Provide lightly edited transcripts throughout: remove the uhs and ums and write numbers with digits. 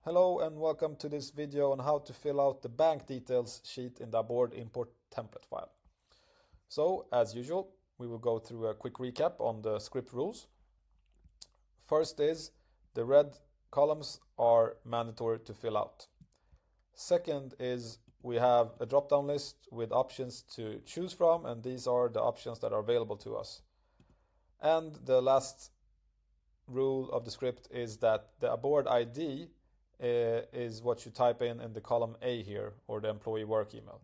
Hello and welcome to this video on how to fill out the bank details sheet in the Abord import template file. So, as usual, we will go through a quick recap on the script rules. First is the red columns are mandatory to fill out. Second is we have a drop-down list with options to choose from, and these are the options that are available to us. And the last rule of the script is that the Abord ID is what you type in the column A here, or the employee work email.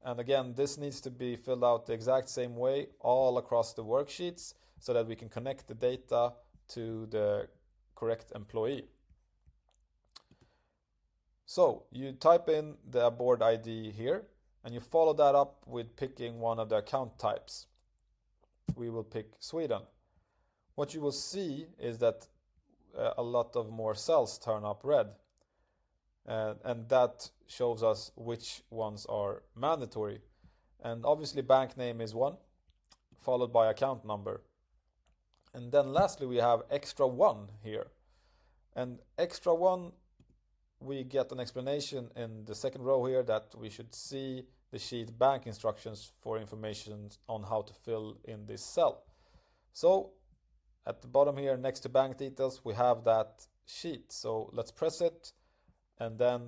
And again, this needs to be filled out the exact same way all across the worksheets so that we can connect the data to the correct employee. So you type in the Abord ID here and you follow that up with picking one of the account types. We will pick Sweden. What you will see is that a lot of more cells turn up red. And that shows us which ones are mandatory. And obviously bank name is one, followed by account number. And then lastly we have extra one here. And extra one, we get an explanation in the second row here that we should see the sheet bank instructions for information on how to fill in this cell. So at the bottom here next to bank details we have that sheet. So let's press it. And then,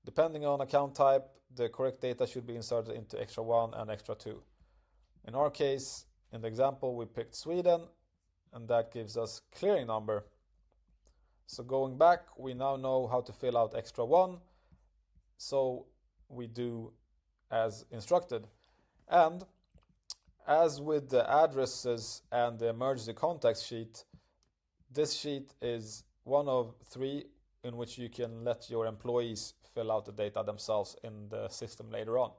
depending on account type, the correct data should be inserted into extra 1 and extra 2. In our case, in the example, we picked Sweden, and that gives us clearing number. So going back, we now know how to fill out extra 1. So we do as instructed. And as with the addresses and the emergency contacts sheet, this sheet is one of 3 in which you can let your employees fill out the data themselves in the system later on.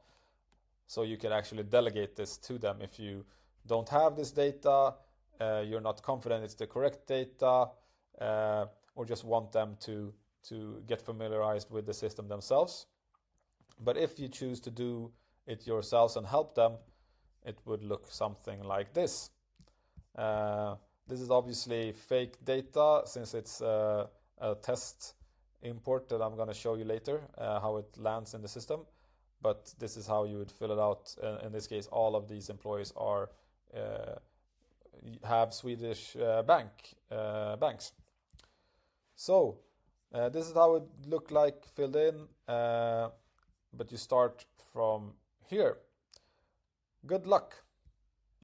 So you can actually delegate this to them if you don't have this data, you're not confident it's the correct data, or just want them to get familiarized with the system themselves. But if you choose to do it yourselves and help them, it would look something like this. This is obviously fake data since it's a test import that I'm going to show you later how it lands in the system, but this is how you would fill it out. In this case, all of these employees are have Swedish banks. So this is how it looked like filled in, but you start from here. Good luck.